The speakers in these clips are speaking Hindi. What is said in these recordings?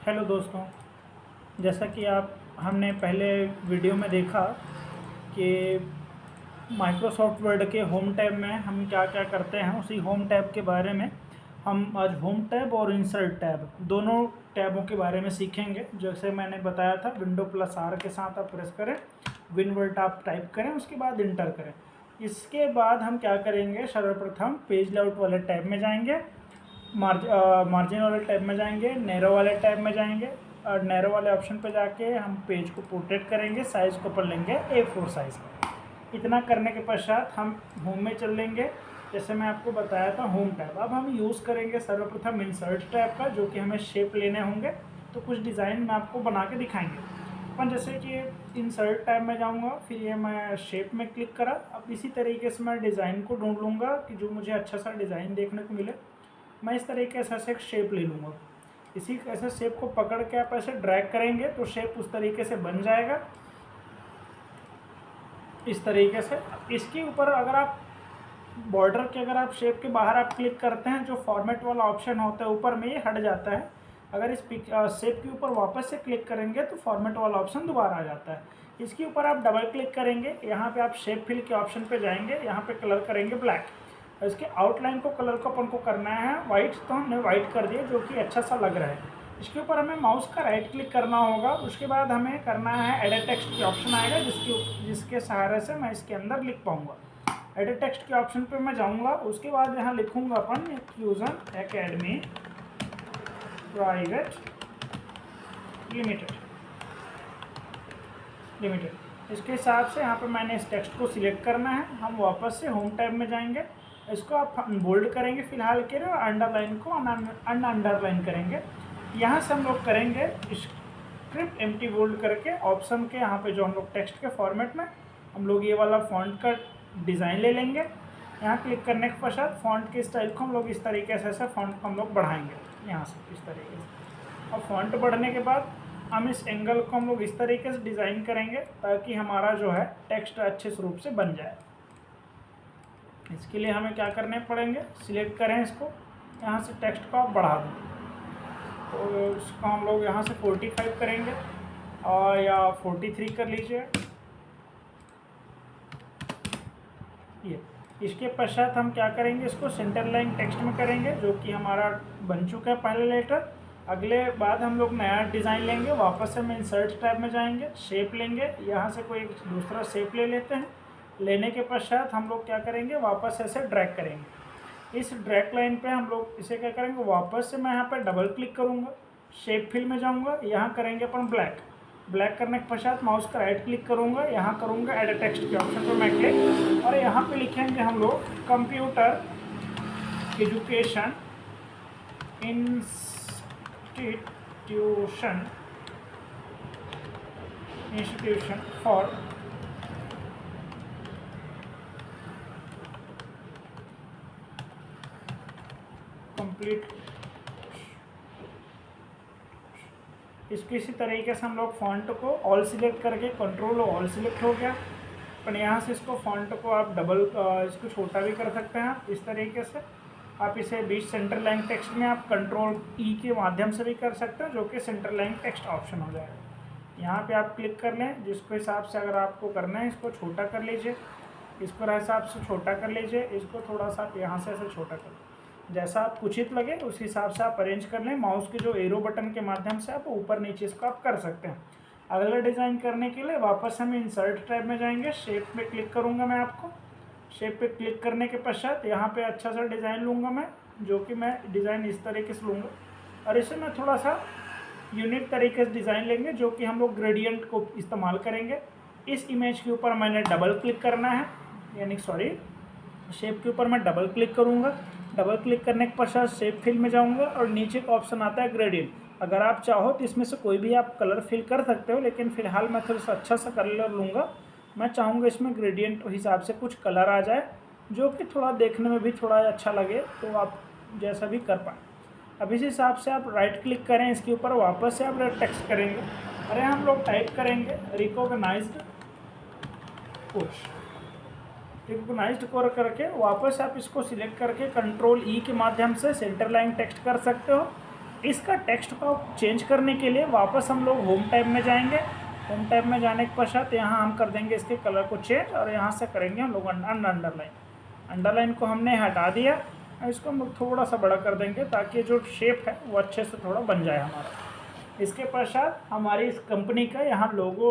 हेलो दोस्तों, जैसा कि आप हमने पहले वीडियो में देखा कि माइक्रोसॉफ्ट वर्ड के होम टैब में हम क्या क्या करते हैं, उसी होम टैब के बारे में हम आज होम टैब और इंसर्ट टैब दोनों टैबों के बारे में सीखेंगे। जैसे मैंने बताया था, विंडो प्लस आर के साथ आप प्रेस करें, विनवर्ट आप टाइप करें, उसके बाद इंटर करें। इसके बाद हम क्या करेंगे, सर्वप्रथम पेज लेआउट वाले टैब में जाएंगे, मार्जिन वाले टैब में जाएंगे, नैरो वाले टैब में जाएंगे और नैरो वाले ऑप्शन पे जाके हम पेज को पोर्ट्रेट करेंगे, साइज़ को पर लेंगे A4 साइज़ का। इतना करने के पश्चात हम होम में चल लेंगे। जैसे मैं आपको बताया था होम टैब, अब हम यूज़ करेंगे सर्वप्रथम इंसर्ट टैब का, जो कि हमें शेप लेने होंगे। तो कुछ डिज़ाइन में आपको बना के दिखाएंगे अपन। जैसे कि इंसर्ट टैब में जाऊंगा, फिर ये मैं शेप में क्लिक करा। अब इसी तरीके से मैं डिज़ाइन को ढूंढ लूँगा कि जो मुझे अच्छा सा डिज़ाइन देखने को मिले। मैं इस तरीके से ऐसे एक शेप ले लूँगा। इसी ऐसे शेप को पकड़ के आप ऐसे ड्रैग करेंगे तो शेप उस तरीके से बन जाएगा, इस तरीके से। इसके ऊपर अगर आप बॉर्डर के अगर आप शेप के बाहर आप क्लिक करते हैं, जो फॉर्मेट वाला ऑप्शन होता है ऊपर में, ये हट जाता है। अगर इस शेप के ऊपर वापस से क्लिक करेंगे तो फॉर्मेट वाला ऑप्शन दोबारा आ जाता है। इसके ऊपर आप डबल क्लिक करेंगे, यहाँ पे आप शेप फिल के ऑप्शन पे जाएंगे, यहाँ पे कलर करेंगे ब्लैक। इसके आउटलाइन को कलर को अपन को करना है वाइट, तो हमने वाइट कर दिया, जो कि अच्छा सा लग रहा है। इसके ऊपर हमें माउस का राइट क्लिक करना होगा। उसके बाद हमें करना है एडिट टेक्स्ट की ऑप्शन आएगा, जिसके सहारे से मैं इसके अंदर लिख पाऊँगा। एडिट टेक्स्ट के ऑप्शन पे मैं जाऊँगा, उसके बाद यहाँ लिखूँगा अपन फ्यूजन एकेडमी प्राइवेट लिमिटेड। इसके हिसाब से यहाँ पे मैंने इस टेक्स्ट को सिलेक्ट करना है। हम वापस से होम टैब में जाएंगे, इसको आप बोल्ड करेंगे फिलहाल के लिए, और अंडरलाइन को अंडरलाइन करेंगे। यहाँ से हम लोग करेंगे स्क्रिप्ट एम्प्टी बोल्ड करके ऑप्शन के यहाँ पे जो हम लोग टेक्स्ट के फॉर्मेट में हम लोग ये वाला फॉन्ट का डिज़ाइन ले लेंगे। यहाँ क्लिक करने के पश्चात फॉन्ट के स्टाइल को हम लोग इस तरीके से ऐसे फॉन्ट को हम लोग बढ़ाएंगे यहाँ से इस तरीके से। और फॉन्ट बढ़ने के बाद हम इस एंगल को हम लोग इस तरीके से डिज़ाइन करेंगे ताकि हमारा जो है टेक्स्ट अच्छे रूप से बन जाए। इसके लिए हमें क्या करने पड़ेंगे, सिलेक्ट करें इसको, यहाँ से टेक्स्ट को आप बढ़ा दें। तो इसको हम लोग यहाँ से 45 करेंगे और या 43 कर लीजिए। ये इसके पश्चात हम क्या करेंगे, इसको सेंटर लाइन टेक्स्ट में करेंगे, जो कि हमारा बन चुका है पहले लेटर। अगले बाद हम लोग नया डिज़ाइन लेंगे, वापस से हम इंसर्ट टैब में जाएंगे, शेप लेंगे, यहाँ से कोई दूसरा शेप ले लेते हैं। लेने के पश्चात हम लोग क्या करेंगे, वापस ऐसे ड्रैग करेंगे। इस ड्रैग लाइन पे हम लोग इसे क्या करेंगे, वापस से मैं यहाँ पर डबल क्लिक करूँगा, शेप फिल में जाऊँगा, यहाँ करेंगे अपन ब्लैक करने के पश्चात माउस का राइट क्लिक करूँगा, यहाँ करूँगा एडिट टेक्स्ट के ऑप्शन पर मैं क्लिक, और यहाँ पे लिखेंगे हम लोग computer education institution for complete. इसको इसी तरीके से हम लोग फॉन्ट को ऑल सिलेक्ट करके कंट्रोल ऑल सिलेक्ट हो गया। पर यहाँ से इसको फॉन्ट को आप इसको छोटा भी कर सकते हैं आप इस तरीके से। आप इसे बीच सेंटर लाइन टेक्स्ट में आप कंट्रोल ई के माध्यम से भी कर सकते हैं, जो कि सेंटर लाइन टेक्स्ट ऑप्शन हो जाएगा। यहाँ पे आप क्लिक कर लें, जिसको हिसाब से अगर आपको करना है, इसको छोटा कर लीजिए, इसको हिसाब से छोटा कर लीजिए, इसको थोड़ा सा यहाँ से ऐसे छोटा कर लीजिए, जैसा आप उचित लगे उस हिसाब से आप अरेंज कर लें। माउस के जो एरो बटन के माध्यम से आप ऊपर नीचे इसको आप कर सकते हैं। अगला डिज़ाइन करने के लिए वापस हम इंसर्ट टैब में जाएंगे, शेप पे क्लिक करूंगा मैं आपको। शेप पे क्लिक करने के पश्चात यहाँ पे अच्छा सा डिज़ाइन लूँगा मैं, जो कि मैं डिज़ाइन इस तरीके से लूँगा, और इसे मैं थोड़ा सा यूनिक तरीके से डिज़ाइन लेंगे, जो कि हम लोग ग्रेडियंट को इस्तेमाल करेंगे। इस इमेज के ऊपर मैंने डबल क्लिक करना है, यानी शेप के ऊपर मैं डबल क्लिक करूँगा। डबल क्लिक करने के पश्चात शेप फिल में जाऊंगा और नीचे का ऑप्शन आता है ग्रेडियंट। अगर आप चाहो तो इसमें से कोई भी आप कलर फिल कर सकते हो, लेकिन फ़िलहाल मैं थोड़ा सा अच्छा सा कलर लूँगा। मैं चाहूँगा इसमें ग्रेडियंट हिसाब से कुछ कलर आ जाए, जो कि थोड़ा देखने में भी थोड़ा अच्छा लगे, तो आप जैसा भी कर पाएँ। अब इस हिसाब से आप राइट क्लिक करें, इसके ऊपर वापस से आप टेक्स्ट करेंगे। अरे हम लोग टाइप करेंगे रिकॉग्नाइज्ड कोड करके वापस आप इसको सिलेक्ट करके कंट्रोल ई के माध्यम से सेंटर लाइन टेक्स्ट कर सकते हो। इसका टेक्स्ट को चेंज करने के लिए वापस हम लोग होम टैब में जाएंगे। होम टैब में जाने के पश्चात यहाँ हम कर देंगे इसके कलर को चेंज और यहाँ से करेंगे हम लोग अंडरलाइन। अंडरलाइन को हमने हटा दिया, इसको हम लोग थोड़ा सा बड़ा कर देंगे ताकि जो शेप है वो अच्छे से थोड़ा बन जाए हमारा। इसके पश्चात हमारी इस कंपनी का यहाँ लोगो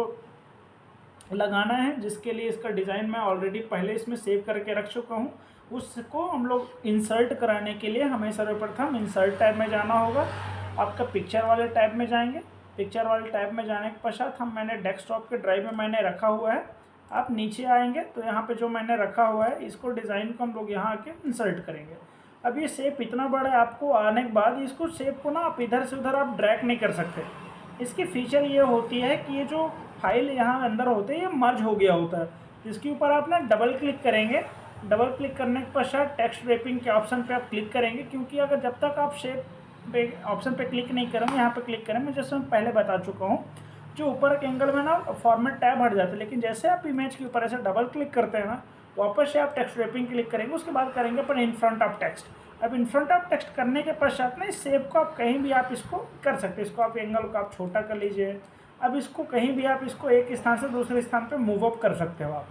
लगाना है, जिसके लिए इसका डिज़ाइन मैं ऑलरेडी पहले इसमें सेव करके रख चुका हूँ। उसको हम लोग इंसर्ट कराने के लिए हमें सर्वप्रथम इंसर्ट टैब में जाना होगा। आपका पिक्चर वाले टैब में जाएंगे। पिक्चर वाले टैब में जाने के पश्चात मैंने डेस्कटॉप के ड्राइव में मैंने रखा हुआ है। आप नीचे आएंगे तो यहाँ पे जो मैंने रखा हुआ है इसको डिज़ाइन को हम लोग यहाँ आके इंसर्ट करेंगे। अब ये शेप इतना बड़ा है, आपको आने के बाद इसको शेप को ना आप इधर से उधर आप ड्रैग नहीं कर सकते। इसकी फ़ीचर ये होती है कि ये जो फाइल यहाँ अंदर होते हैं ये मर्ज हो गया होता है। इसके ऊपर आप ना डबल क्लिक करेंगे। डबल क्लिक करने के पश्चात टेक्स्ट रैपिंग के ऑप्शन पे आप क्लिक करेंगे, क्योंकि अगर जब तक आप शेप पे ऑप्शन पे क्लिक नहीं करेंगे, यहाँ पे क्लिक करेंगे, जैसे मैं पहले बता चुका हूँ, जो ऊपर के एंगल में ना फॉर्मेट टैब हट जाता है। लेकिन जैसे आप इमेज के ऊपर ऐसे डबल क्लिक करते हैं ना, वापस से आप टेक्स्ट रैपिंग क्लिक करेंगे, उसके बाद करेंगे अपन इन फ्रंट ऑफ टेक्स्ट। अब इन फ्रंट ऑफ टेक्स्ट करने के पश्चात ना इस शेप को आप कहीं भी आप इसको कर सकते हैं। इसको आप एंगल को आप छोटा कर लीजिए। अब इसको कहीं भी आप इसको एक स्थान से दूसरे स्थान पे मूव अप कर सकते हो आप।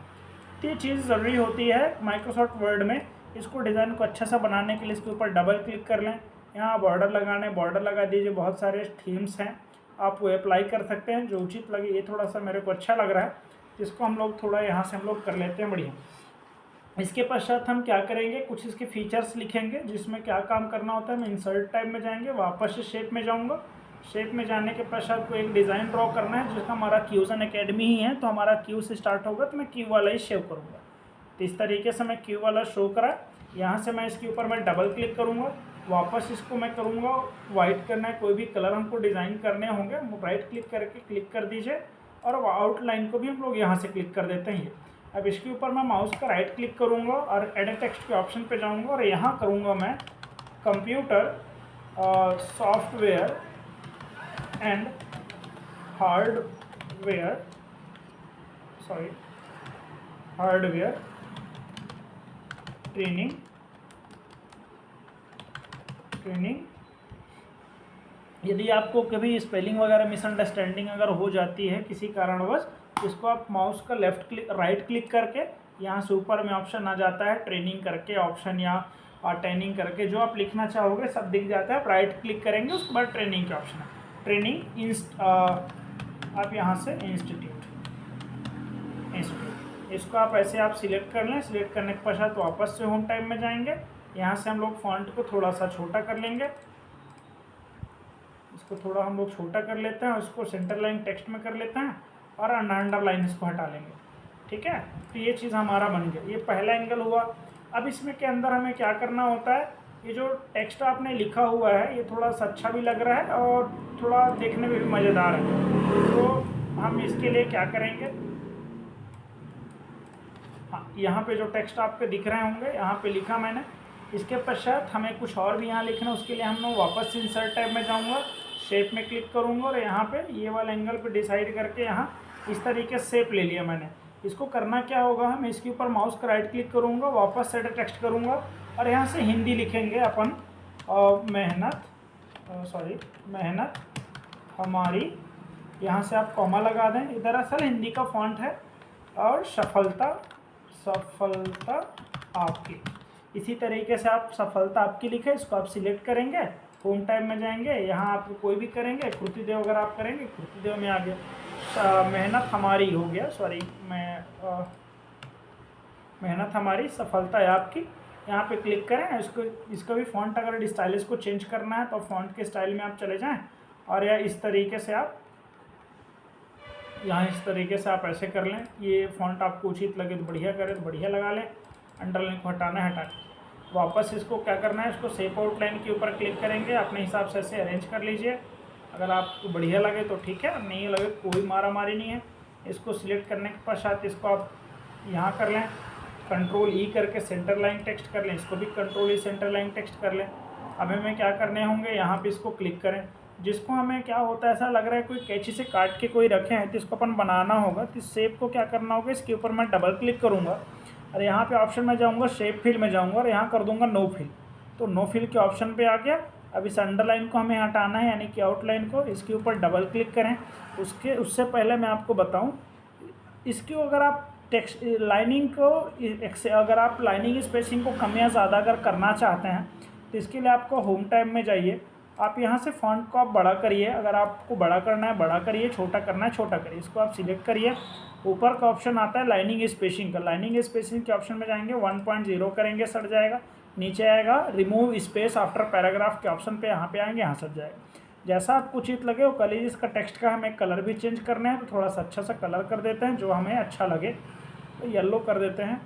तो ये चीज़ ज़रूरी होती है माइक्रोसॉफ्ट वर्ड में। इसको डिज़ाइन को अच्छा सा बनाने के लिए इसके ऊपर डबल क्लिक कर लें। यहाँ बॉर्डर लगाना है, बॉर्डर लगा दीजिए। बहुत सारे थीम्स हैं, आप वो अप्लाई कर सकते हैं जो उचित लगे। ये थोड़ा सा मेरे को अच्छा लग रहा है, इसको हम लोग थोड़ा यहाँ से हम लोग कर लेते हैं बढ़िया। इसके पश्चात हम क्या करेंगे, कुछ इसके फीचर्स लिखेंगे जिसमें क्या काम करना होता है। मैं इंसर्ट टाइप में जाएंगे, वापस से शेप में जाऊँगा। शेप में जाने के पश्चात को एक डिज़ाइन ड्रॉ करना है जिसका हमारा क्यूजन अकेडमी ही है, तो हमारा क्यू से स्टार्ट होगा, तो मैं क्यू वाला ही शेव करूँगा। तो इस तरीके से मैं क्यू वाला शो करा। यहाँ से मैं इसके ऊपर मैं डबल क्लिक करूँगा, वापस इसको मैं करूँगा वाइट करना है। कोई भी कलर हमको डिज़ाइन करने होंगे, राइट क्लिक करके क्लिक कर दीजिए और आउटलाइन को भी हम लोग यहाँ से क्लिक कर देते हैं। अब इसके ऊपर मैं माउस का राइट क्लिक करूँगा और एडिट टेक्स्ट के ऑप्शन पे जाऊँगा और यहाँ करूँगा मैं computer software and hardware training. यदि आपको कभी स्पेलिंग वगैरह मिसअंडरस्टैंडिंग अगर हो जाती है किसी कारणवश, इसको आप माउस का राइट क्लिक करके यहाँ से ऊपर में ऑप्शन आ जाता है ट्रेनिंग करके ऑप्शन, या ट्रेनिंग करके जो आप लिखना चाहोगे सब दिख जाता है। आप राइट क्लिक करेंगे, उसके बाद ट्रेनिंग के ऑप्शन है ट्रेनिंग आप यहाँ से इंस्टीट्यूट इसको आप ऐसे आप सिलेक्ट कर लें। सिलेक्ट करने के पश्चात वापस से होम टाइम में जाएंगे। यहाँ से हम लोग फॉन्ट को थोड़ा सा छोटा कर लेंगे। इसको थोड़ा हम लोग छोटा कर लेते हैं, उसको सेंटर लाइन टेक्स्ट में कर लेते हैं और अंडरलाइन इसको हटा लेंगे। ठीक है, तो ये चीज़ हमारा बन गया। ये पहला एंगल हुआ। अब इसमें के अंदर हमें क्या करना होता है, ये जो टेक्स्ट आपने लिखा हुआ है ये थोड़ा सा अच्छा भी लग रहा है और थोड़ा देखने में भी मज़ेदार है। तो हम इसके लिए क्या करेंगे, हाँ, यहाँ पे जो टेक्स्ट आपके दिख रहे होंगे यहाँ पे लिखा मैंने। इसके पश्चात हमें कुछ और भी यहाँ लिखना है, उसके लिए हम लोग वापस से इंसर्ट टैब में जाऊँगा, शेप में क्लिक करूँगा और यहाँ पे ये वाला एंगल पे डिसाइड करके यहाँ इस तरीके से शेप ले लिया मैंने। इसको करना क्या होगा, हम इसके ऊपर माउस का राइट क्लिक करूँगा, वापस से टेक्स्ट करूँगा और यहाँ से हिंदी लिखेंगे अपन। मेहनत हमारी, यहाँ से आप कॉमा लगा दें। ये दरअसल हिंदी का फॉन्ट है। और सफलता आपकी, इसी तरीके से आप सफलता आपकी लिखे। इसको आप सिलेक्ट करेंगे, होम टाइम में जाएंगे, यहाँ आप कोई भी करेंगे, कृतिदेव अगर आप करेंगे कृतिदेव में आ गया। मेहनत हमारी हो गया, मेहनत हमारी सफलता है आपकी। यहाँ पे क्लिक करें। इसको भी फॉन्ट अगर स्टाइलिश को चेंज करना है तो फॉन्ट के स्टाइल में आप चले जाएं और या इस तरीके से आप यहाँ इस तरीके से आप ऐसे कर लें। ये फॉन्ट आपको उचित लगे तो बढ़िया करें, तो बढ़िया लगा लें। अंडरलाइन को हटाना है हटा के वापस इसको क्या करना है, इसको शेप आउटलाइन के ऊपर क्लिक करेंगे, अपने हिसाब से ऐसे अरेंज कर लीजिए। अगर आपको बढ़िया लगे तो ठीक है, नहीं लगे कोई मारा मारी नहीं है। इसको सिलेक्ट करने के पश्चात इसको आप यहाँ कर लें, कंट्रोल ई करके सेंटर लाइन टेक्स्ट कर लें। इसको भी कंट्रोल ई सेंटर लाइन टेक्स्ट कर लें। अब हमें क्या करने होंगे, यहाँ पे इसको क्लिक करें। जिसको हमें क्या होता है, ऐसा लग रहा है कोई कैंची से काट के कोई रखे हैं, तो इसको अपन बनाना होगा। तो इस शेप को क्या करना होगा, इसके ऊपर मैं डबल क्लिक करूँगा और यहाँ पे ऑप्शन में जाऊँगा, शेप फिल में जाऊँगा और यहाँ कर दूँगा नो फिल। तो नो फिल के ऑप्शन पे आ गया अब इस अंडरलाइन को हमें हटाना है, यानी कि आउटलाइन को। इसके ऊपर डबल क्लिक करें। उससे पहले मैं आपको बताऊं, इसकी अगर आप टेक्स्ट लाइनिंग को अगर आप लाइनिंग स्पेसिंग को कम या ज़्यादा अगर करना चाहते हैं तो इसके लिए आपको होम टैब में जाइए। आप यहाँ से फॉन्ट को आप बड़ा करिए, अगर आपको बड़ा करना है बड़ा करिए, छोटा करना है छोटा करिए। इसको आप सिलेक्ट करिए। ऊपर का ऑप्शन आता है लाइनिंग स्पेसिंग का। लाइनिंग स्पेसिंग के ऑप्शन में जाएंगे, 1.0 करेंगे, सट जाएगा। नीचे आएगा रिमूव स्पेस आफ्टर पैराग्राफ के ऑप्शन पे, यहाँ पे आएंगे, यहाँ सट जाएगा। जैसा आपको उचित लगे वो कलर। इसका टेक्स्ट का हमें कलर भी चेंज करना है, तो थोड़ा सा अच्छा सा कलर कर देते हैं जो हमें अच्छा लगे। तो येलो कर देते हैं,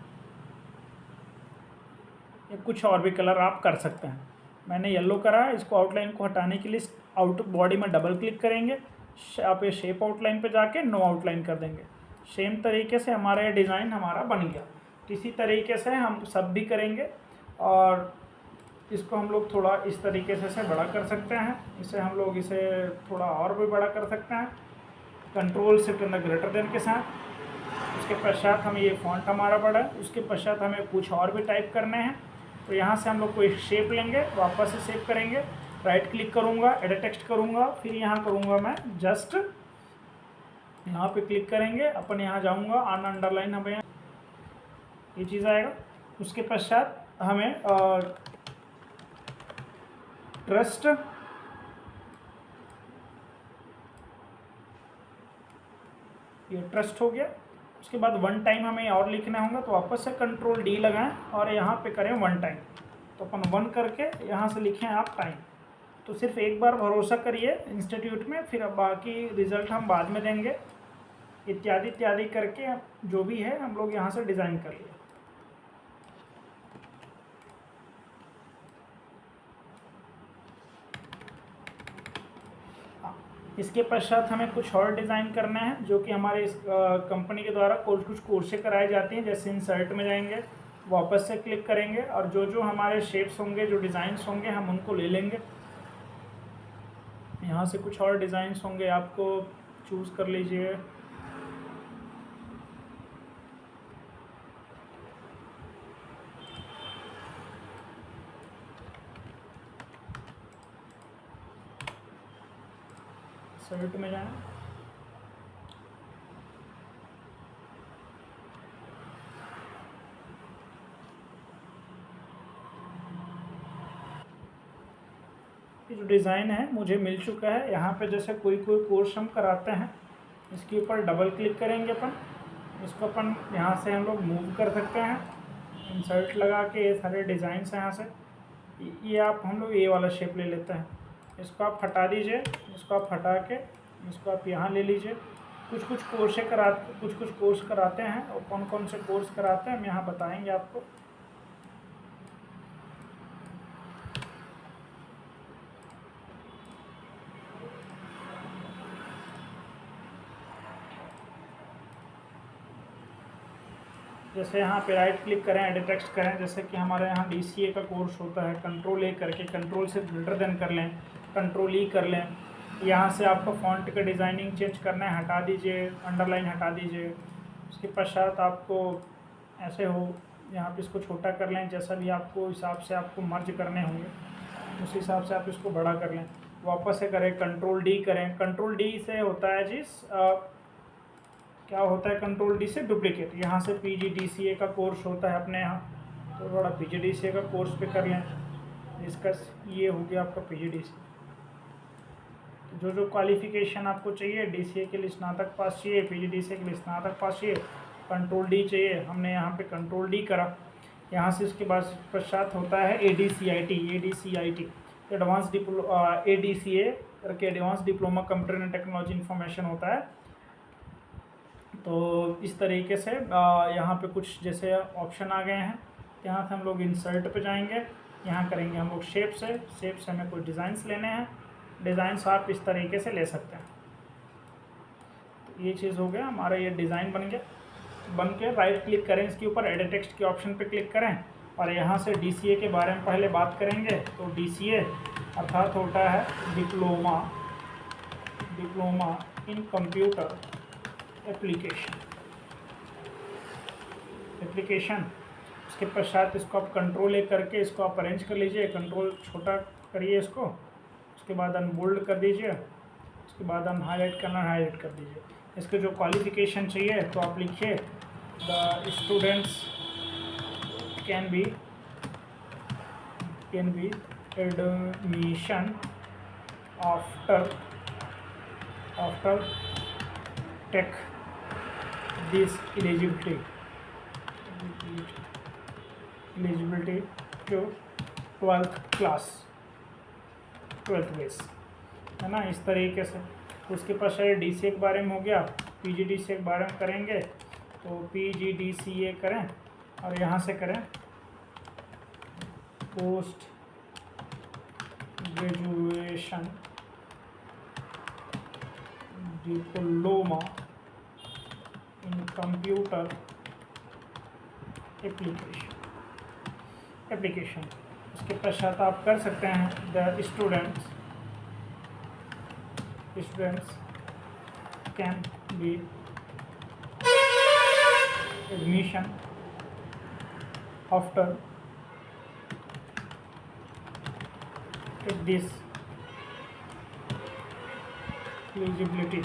या कुछ और भी कलर आप कर सकते हैं। मैंने येलो करा है। इसको आउटलाइन को हटाने के लिए आउट बॉडी में डबल क्लिक करेंगे। आप ये शेप आउटलाइन पे जाके नो आउटलाइन कर देंगे। सेम तरीके से हमारा ये डिज़ाइन हमारा बन गया। इसी तरीके से हम सब भी करेंगे, और इसको हम लोग थोड़ा इस तरीके से बड़ा कर सकते हैं। इसे हम लोग इसे थोड़ा और भी बड़ा कर सकते हैं, control shift and greater than के साथ। उसके पश्चात हम ये फॉन्ट हमारा बड़ा है। उसके पश्चात हमें कुछ और भी टाइप करने हैं, तो यहाँ से हम लोग कोई शेप लेंगे, वापस से सेव करेंगे, राइट क्लिक करूँगा, एडिट टेक्स्ट करूँगा, फिर यहाँ करूँगा मैं जस्ट, यहाँ पे क्लिक करेंगे, अपन यहाँ जाऊँगा, ऑन अंडरलाइन हमें ये चीज़ आएगा। उसके पश्चात हमें ट्रस्ट, ये ट्रस्ट हो गया। उसके बाद वन टाइम हमें और लिखना होगा, तो वापस से कंट्रोल डी लगाएं और यहाँ पे करें वन टाइम। तो अपन वन करके यहाँ से लिखें आप टाइम। तो सिर्फ एक बार भरोसा करिए इंस्टीट्यूट में, फिर अब बाकी रिज़ल्ट हम बाद में देंगे। इत्यादि इत्यादि करके जो भी है हम लोग यहाँ से डिज़ाइन कर लिए। इसके पश्चात हमें कुछ और डिज़ाइन करना है, जो कि हमारे इस कंपनी के द्वारा कुछ कोर्सें कराई जाती हैं। जैसे इंसर्ट में जाएंगे, वापस से क्लिक करेंगे, और जो जो हमारे शेप्स होंगे, जो डिज़ाइंस होंगे, हम उनको ले लेंगे। यहाँ से कुछ और डिज़ाइंस होंगे, आपको चूज़ कर लीजिए। सर्ट में जाएं, ये जो डिज़ाइन है मुझे मिल चुका है। यहाँ पे जैसे कोई कोर्स हम कराते हैं, इसके ऊपर डबल क्लिक करेंगे अपन, इसको अपन यहाँ से हम लोग मूव कर सकते हैं, इंसर्ट लगा के। ये सारे डिज़ाइंस हैं यहाँ से। ये आप हम लोग ये वाला शेप ले लेते हैं, इसको आप हटा दीजिए, इसको आप हटा के इसको आप यहाँ ले लीजिए। कुछ कुछ कोर्स कराते हैं, और कौन कौन से कोर्स कराते हैं हम यहाँ बताएंगे आपको। जैसे यहाँ पे राइट क्लिक करें, एडिट टेक्स्ट करें। जैसे कि हमारे यहाँ DCA का कोर्स होता है, कंट्रोल ए करके, कंट्रोल से ग्रेटर देन कर लें, कंट्रोल ई कर लें। यहाँ से आपको फॉन्ट का डिज़ाइनिंग चेंज करना है, हटा दीजिए, अंडरलाइन हटा दीजिए। उसके पश्चात आपको ऐसे हो, यहाँ पे इसको छोटा कर लें, जैसा भी आपको हिसाब से आपको मर्ज करने होंगे उस हिसाब से आप इसको बड़ा कर लें। वापस से करें, कंट्रोल डी करें। कंट्रोल डी से होता है क्या होता है, कंट्रोल डी से डुप्लीकेट। यहाँ से PGDCA का कोर्स होता है अपने यहाँ, तो थोड़ा PGDCA का कोर्स पे कर लें। इसका ये हो गया आपका PGDCA। तो जो क्वालिफ़िकेशन आपको चाहिए, DCA के लिए स्नातक पास चाहिए, PGDCA के लिए स्नातक पास चाहिए, कंट्रोल डी चाहिए, हमने यहाँ पे कंट्रोल डी करा। यहाँ से उसके बाद पश्चात होता है ADCIT एडवांस ADCA करके advance diploma computer and technology information होता है। तो इस तरीके से यहाँ पे कुछ जैसे ऑप्शन आ गए हैं। यहाँ से हम लोग इंसर्ट पे जाएंगे, यहाँ करेंगे हम लोग शेप से हमें कुछ डिज़ाइंस लेने हैं। डिज़ाइंस आप इस तरीके से ले सकते हैं। तो ये चीज़ हो गया हमारा, ये डिज़ाइन बन के राइट क्लिक करें, इसके ऊपर एडिट टेक्स्ट के ऑप्शन पे क्लिक करें, और यहाँ से DCA के बारे में पहले बात करेंगे। तो DCA अर्थात होता है डिप्लोमा इन कंप्यूटर एप्लीकेशन। उसके पश्चात इसको आप कंट्रोल ए करके इसको आप अरेंज कर लीजिए, कंट्रोल छोटा करिए इसको, उसके बाद अनबोल्ड कर दीजिए, उसके बाद हम हाईलाइट करना हाईलाइट कर दीजिए। इसके जो क्वालिफिकेशन चाहिए तो आप लिखिए the students can be admission after take this eligibility to 12th class 12th base, है ना, इस तरीके से। उसके पश्चात DCA के बारे में हो गया, PGDCA के बारे में करेंगे तो PGDCA करें और यहाँ से करें post graduation diploma in computer application. उसके पश्चात आप कर सकते हैं the students can be admission after this eligibility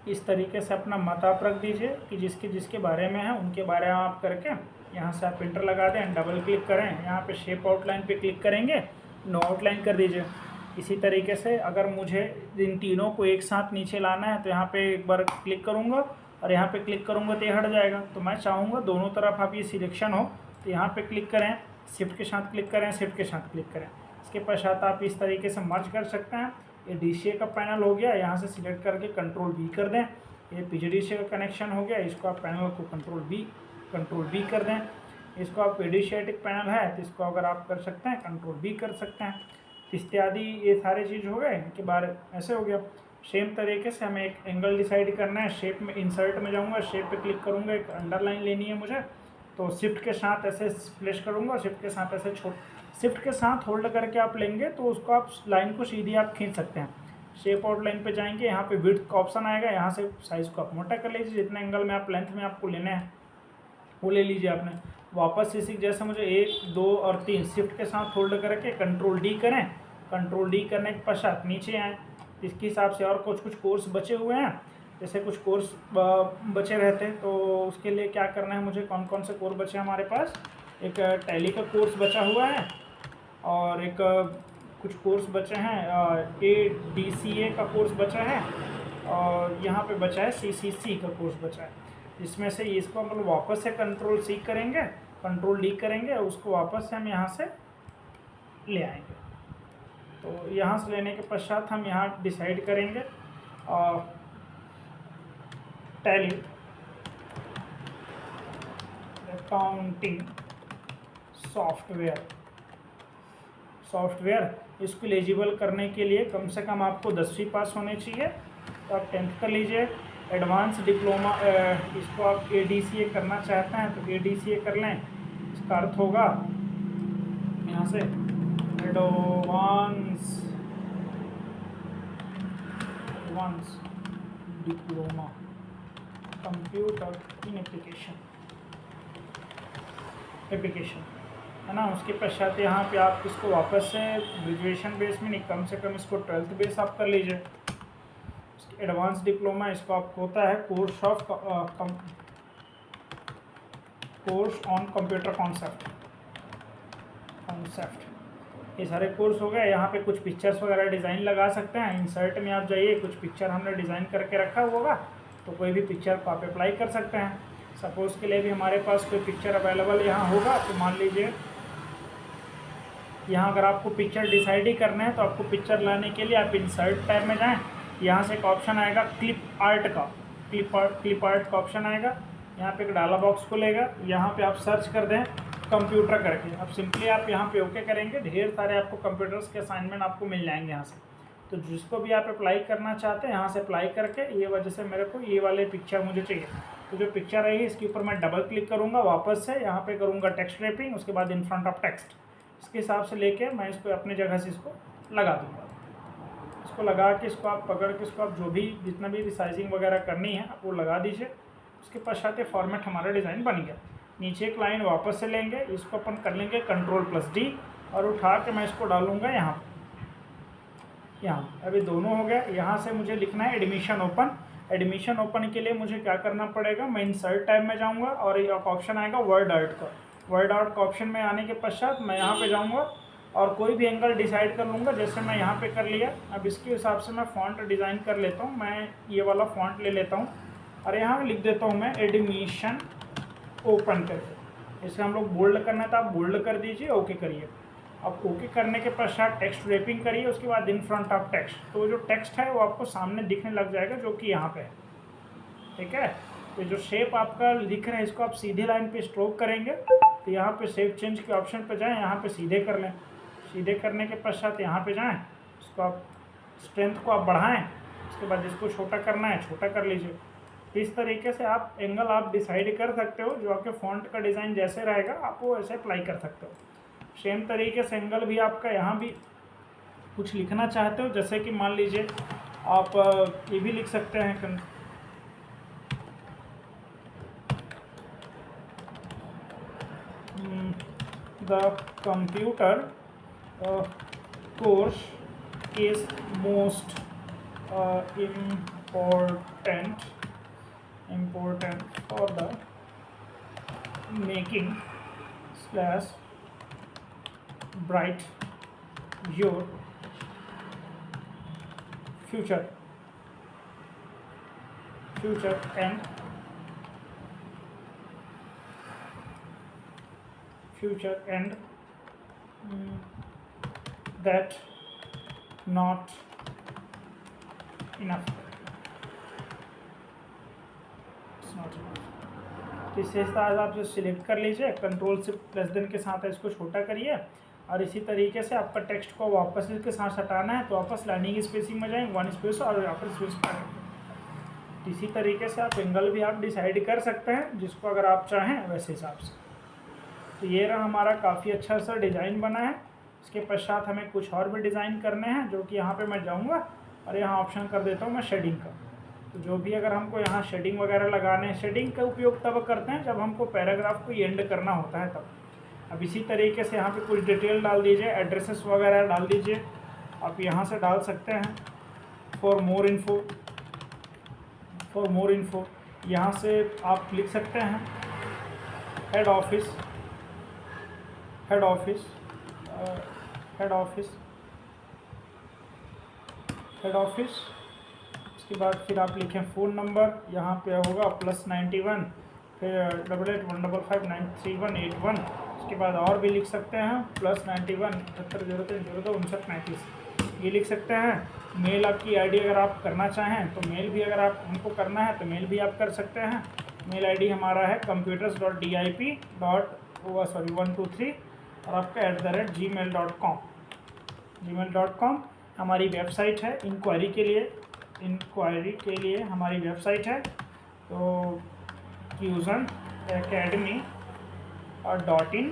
इस तरीके से अपना मत आप रख दीजिए कि जिसके बारे में है उनके बारे में आप करके यहाँ से आप इंटर लगा दें, डबल क्लिक करें, यहाँ पे शेप आउटलाइन पे क्लिक करेंगे, नो आउटलाइन कर दीजिए। इसी तरीके से अगर मुझे इन तीनों को एक साथ नीचे लाना है तो यहाँ पे एक बार क्लिक करूँगा और यहाँ पे क्लिक करूँगा तो ये हट जाएगा। तो मैं चाहूँगा दोनों तरफ आप ये सिलेक्शन हो, तो यहाँ पे क्लिक करें, शिफ्ट के साथ क्लिक करें, शिफ्ट के साथ क्लिक करें। इसके पश्चात आप इस तरीके से मर्ज कर सकते हैं। ये DCA का पैनल हो गया, यहाँ से सिलेक्ट करके कंट्रोल B कर दें। ये PGDCA का कनेक्शन हो गया, इसको आप पैनल को कंट्रोल B कर दें। इसको आप एडिशियाटिक पैनल है तो इसको अगर आप कर सकते हैं कंट्रोल B कर सकते हैं इत्यादि। ये सारे चीज़ हो गए, इनके बारे ऐसे हो गया। सेम तरीके से हमें एक एंगल डिसाइड करना है। शेप में इंसर्ट में जाऊँगा, शेप पे क्लिक करूँगा, एक अंडरलाइन लेनी है मुझे, तो शिफ्ट के साथ ऐसे प्लेस करूँगा, शिफ्ट के साथ ऐसे शिफ्ट के साथ होल्ड करके आप लेंगे तो उसको आप लाइन को सीधी आप खींच सकते हैं। शेप आउट लाइन पे जाएंगे, यहाँ पे विड्थ का ऑप्शन आएगा, यहाँ से साइज़ को आप मोटा कर लीजिए, जितने एंगल में आप लेंथ में आपको लेने हैं वो ले लीजिए आपने। वापस इसी जैसे मुझे 1, 2 और 3 शिफ्ट के साथ होल्ड करके कंट्रोल D करें। कंट्रोल D करने के पश्चात नीचे आएँ, इसके हिसाब से और कुछ कोर्स बचे हुए हैं, जैसे कुछ कोर्स बचे रहते हैं तो उसके लिए क्या करना है मुझे, कौन कौन से कोर्स बचे हैं हमारे पास। एक टैली का कोर्स बचा हुआ है और एक कुछ कोर्स बचे हैं, ADCA का कोर्स बचा है और यहाँ पे बचा है CCC का कोर्स बचा है। इसमें से इसको हम लोग वापस से कंट्रोल C करेंगे, कंट्रोल D करेंगे, उसको वापस से हम यहाँ से ले आएंगे। तो यहाँ से लेने के पश्चात हम यहाँ डिसाइड करेंगे टैली अकाउंटिंग सॉफ्टवेयर। इसको एलिजिबल करने के लिए कम से कम आपको 10वीं पास होने चाहिए, तो आप 10th कर लीजिए। एडवांस डिप्लोमा, इसको आप ADCA करना चाहते हैं तो ADCA कर लें। इसका अर्थ होगा यहाँ से एडवांस डिप्लोमा कंप्यूटर इन एप्लीकेशन, है ना। उसके पश्चात यहाँ पे आप इसको वापस से ग्रेजुएशन बेस में नहीं, कम से कम इसको 12th बेस आप कर लीजिए। एडवांस डिप्लोमा इसको आपको होता है कोर्स ऑन कंप्यूटर कॉन्सेप्ट। ये सारे कोर्स हो गए। यहाँ पे कुछ पिक्चर्स वगैरह डिज़ाइन लगा सकते हैं। इंसर्ट में आप जाइए, कुछ पिक्चर हमने डिज़ाइन करके रखा होगा तो कोई भी पिक्चर को आप अप्लाई कर सकते हैं। सपोज़ के लिए भी हमारे पास कोई पिक्चर अवेलेबल यहाँ होगा तो मान लीजिए यहाँ अगर आपको पिक्चर डिसाइड ही करना है तो आपको पिक्चर लाने के लिए आप इंसर्ट टैब में जाएं, यहाँ से एक ऑप्शन आएगा क्लिप आर्ट का, क्लिप आर्ट का ऑप्शन आएगा, यहाँ पे एक डायलॉग बॉक्स खुलेगा, यहाँ पे आप सर्च कर दें कंप्यूटर करके। अब सिंपली आप यहाँ पे ओके करेंगे, ढेर सारे आपको कंप्यूटर्स के असाइनमेंट आपको मिल जाएंगे यहाँ से। तो जिसको भी आप अप्लाई करना चाहते हैं यहाँ से अप्लाई करके, ये वजह से मेरे को ये वाले पिक्चर मुझे चाहिए, तो जो पिक्चर रहेगी इसके ऊपर मैं डबल क्लिक करूँगा, वापस से यहाँ पे करूँगा टेक्स्ट रैपिंग, उसके बाद इन फ्रंट ऑफ टेक्स्ट, इसके हिसाब से लेके मैं इसको अपनी जगह से इसको लगा दूँगा। इसको लगा के इसको आप पकड़ के इसको आप जो भी जितना भी रिसाइजिंग वगैरह करनी है आप वो लगा दीजिए। उसके पश्चात ये फॉर्मेट हमारा डिज़ाइन बन गया। नीचे एक लाइन वापस से लेंगे, इसको अपन कर लेंगे Ctrl+D और उठा के मैं इसको डालूँगा यहाँ। अभी दोनों हो गया। यहाँ से मुझे लिखना है एडमिशन ओपन। एडमिशन ओपन के लिए मुझे क्या करना पड़ेगा, मैं इंसर्ट टैब में जाऊँगा और एक ऑप्शन आएगा वर्ड आर्ट का। वर्ड आर्ट का ऑप्शन में आने के पश्चात मैं यहाँ पे जाऊँगा और कोई भी एंगल डिसाइड कर लूँगा, जैसे मैं यहाँ पे कर लिया। अब इसके हिसाब से मैं फ़ॉन्ट डिज़ाइन कर लेता हूँ। मैं ये वाला फ़ॉन्ट ले लेता हूँ और यहाँ लिख देता हूँ मैं एडमिशन ओपन करके। इसे हम लोग बोल्ड करना है तो आप बोल्ड कर दीजिए, ओके करिए। अब ओके करने के पश्चात टेक्स्ट रैपिंग करिए, उसके बाद इन फ्रंट ऑफ टेक्स्ट। तो जो टेक्स्ट है वो आपको सामने दिखने लग जाएगा, जो कि यहाँ पे है, ठीक है। तो जो शेप आपका लिख रहे हैं इसको आप सीधे लाइन पे स्ट्रोक करेंगे, तो यहाँ पे शेप चेंज के ऑप्शन पे जाएं, यहाँ पे सीधे कर लें। सीधे करने के पश्चात यहाँ पे जाएं, इसको आप स्ट्रेंथ को आप बढ़ाएं, उसके बाद इसको छोटा करना है छोटा कर लीजिए। इस तरीके से आप एंगल आप डिसाइड कर सकते हो, जो आपके फ़ॉन्ट का डिज़ाइन जैसे रहेगा आप वो ऐसे अप्लाई कर सकते हो। सेम तरीके से एंगल भी आपका यहाँ भी कुछ लिखना चाहते हो, जैसे कि मान लीजिए आप ये भी लिख सकते हैं the computer course is most important for the making / bright your future and that not enough. तो इसे इस तरह आप जो सिलेक्ट कर लीजिए, Ctrl+N के साथ इसको छोटा करिए और इसी तरीके से आपका टेक्स्ट को वापस इसके साथ हटाना है तो वापस लाइनिंग स्पेसिंग में जाएंगे, 1 स्पेस और यहाँ पर स्पेस पाएंगे। इसी तरीके से आप एंगल भी आप डिसाइड कर सकते हैं, जिसको अगर आप चाहें वैसे हिसाब से। तो ये रहा हमारा काफ़ी अच्छा सा डिज़ाइन बना है। इसके पश्चात हमें कुछ और भी डिज़ाइन करने हैं, जो कि यहाँ पर मैं जाऊँगा और यहाँ ऑप्शन कर देता हूँ मैं शेडिंग का। तो जो भी अगर हमको यहाँ शेडिंग वगैरह लगाने हैं, शेडिंग का उपयोग तब करते हैं जब हमको पैराग्राफ को एंड करना होता है तब। अब इसी तरीके से यहाँ पे कुछ डिटेल डाल दीजिए, एड्रेसेस वगैरह डाल दीजिए, आप यहाँ से डाल सकते हैं। फॉर मोर इन्फो यहाँ से आप लिख सकते हैं हेड ऑफिस। उसके बाद फिर आप लिखें फ़ोन नंबर, यहाँ पे होगा +91 फिर 8815593181। उसके बाद और भी लिख सकते हैं +91 7803025939, ये लिख सकते हैं। मेल आपकी आईडी अगर आप करना चाहें तो मेल भी अगर आप हमको करना है तो मेल भी आप कर सकते हैं। मेल आईडी हमारा है computers.dip.123 और आपका @gmail.com हमारी वेबसाइट है। इंक्वायरी के लिए हमारी वेबसाइट है तो fusionacademy.in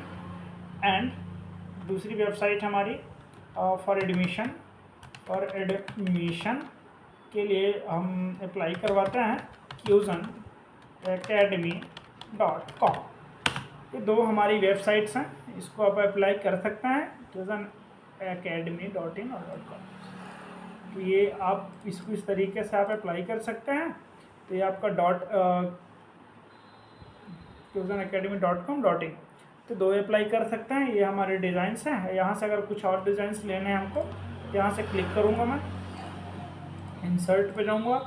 एंड दूसरी वेबसाइट हमारी फॉर एडमिशन के लिए हम अप्लाई करवाते हैं fusionacademy.com। ये दो हमारी वेबसाइट्स हैं, इसको आप अप्लाई कर सकते हैं fusionacademy.in और .com। तो ये आप इसको इस तरीके से आप अप्लाई कर सकते हैं। तो ये आपका fusionacademy.com.in तो दो अप्लाई कर सकते हैं। ये हमारे डिज़ाइंस हैं। यहाँ से अगर कुछ और डिज़ाइंस लेने हैं हमको, यहाँ से क्लिक करूँगा मैं, इंसर्ट पे जाऊँगा,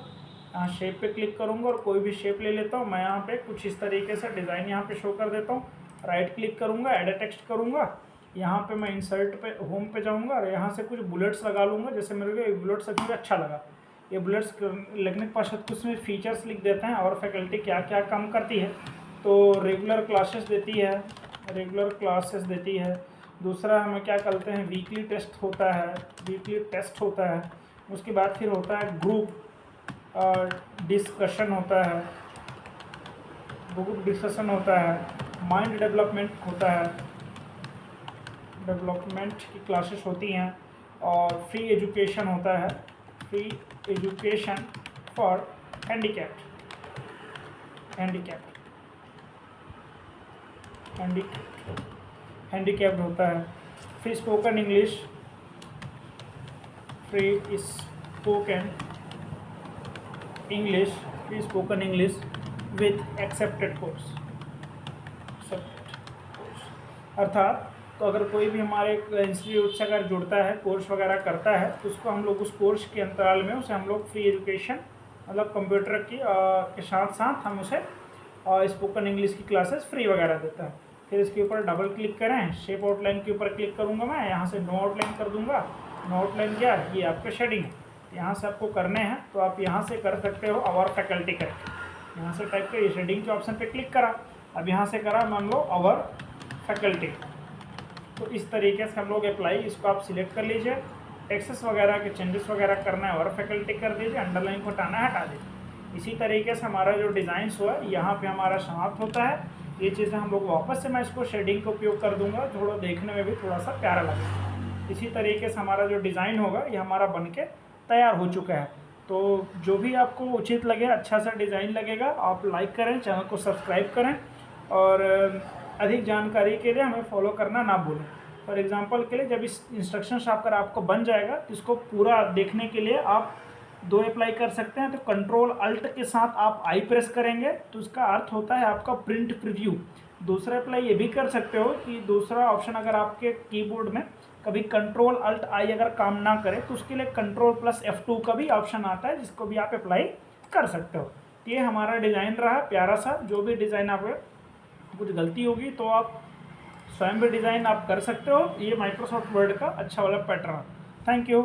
यहाँ शेप पे क्लिक करूँगा और कोई भी शेप ले लेता हूँ। मैं यहाँ पे कुछ इस तरीके से डिज़ाइन यहाँ पे शो कर देता हूँ। राइट क्लिक करूँगा, एड टेक्स्ट करूँगा, यहाँ पे मैं इंसर्ट पे होम पे जाऊँगा और यहाँ से कुछ बुलेट्स लगा लूँगा। जैसे मेरे को एक बुलेट्स अभी अच्छा लगा, ये बुलेट्स लिखने के पश्चात कुछ में फीचर्स लिख देते हैं और फैकल्टी क्या क्या काम करती है। तो रेगुलर क्लासेस देती है। दूसरा हमें क्या करते हैं, वीकली टेस्ट होता है। उसके बाद फिर होता है ग्रुप डिस्कशन होता है, माइंड डेवलपमेंट होता है, डेवलपमेंट की क्लासेस होती हैं, और फ्री एजुकेशन होता है, फ्री एजुकेशन फॉर हैंडीकैप्ड होता है। Free spoken English with accepted course. अर्थात तो अगर कोई भी हमारे इंस्टीट्यूट से अगर जुड़ता है, कोर्स वगैरह करता है, तो उसको हम लोग उस कोर्स के अंतराल में उसे हम लोग फ्री एजुकेशन मतलब कंप्यूटर की के साथ साथ हम उसे स्पोकन इंग्लिश की क्लासेस फ्री वगैरह देता है। फिर इसके ऊपर डबल क्लिक करें, शेप आउटलाइन के ऊपर क्लिक करूँगा मैं, यहाँ से नो आउटलाइन कर दूँगा। नो आउटलाइन क्या है, ये आपका शेडिंग है। यहाँ से आपको करने हैं तो आप यहाँ से कर सकते हो आवर फैकल्टी करके। यहाँ से टाइप करिए, शेडिंग के ऑप्शन पे क्लिक करा, अब यहाँ से करा मान लो आवर फैकल्टी। तो इस तरीके से हम लोग अप्लाई, इसको आप सिलेक्ट कर लीजिए। टेक्स्ट्स वगैरह के चेंजेस वगैरह करना है और फैकल्टी कर दीजिए, अंडरलाइन को हटाना है हटा दीजिए। इसी तरीके से हमारा जो डिज़ाइंस हुआ यहाँ पे हमारा समाप्त होता है। ये चीज़ें हम लोग वापस से मैं इसको शेडिंग का उपयोग कर दूंगा, थोड़ा देखने में भी थोड़ा सा प्यारा लगेगा। इसी तरीके से हमारा जो डिज़ाइन होगा ये हमारा बन के तैयार हो चुका है। तो जो भी आपको उचित लगे, अच्छा सा डिज़ाइन लगेगा, आप लाइक करें, चैनल को सब्सक्राइब करें, और अधिक जानकारी के लिए हमें फॉलो करना ना भूलें। फॉर एग्जांपल के लिए जब इस इंस्ट्रक्शंस आपको बन जाएगा तो इसको पूरा देखने के लिए आप दो अप्लाई कर सकते हैं। तो कंट्रोल अल्ट के साथ आप आई प्रेस करेंगे तो इसका अर्थ होता है आपका प्रिंट प्रीव्यू। दूसरा अप्लाई ये भी कर सकते हो कि दूसरा ऑप्शन अगर आपके कीबोर्ड में कभी कंट्रोल अल्ट आई अगर काम ना करे तो उसके लिए कंट्रोल प्लस F2 का भी ऑप्शन आता है, जिसको भी आप अप्लाई कर सकते हो। ये हमारा डिज़ाइन रहा प्यारा सा। जो भी डिज़ाइन आप कुछ गलती होगी तो आप स्वयं भी डिज़ाइन आप कर सकते हो। ये माइक्रोसॉफ्ट वर्ड का अच्छा वाला पैटर्न। Thank you.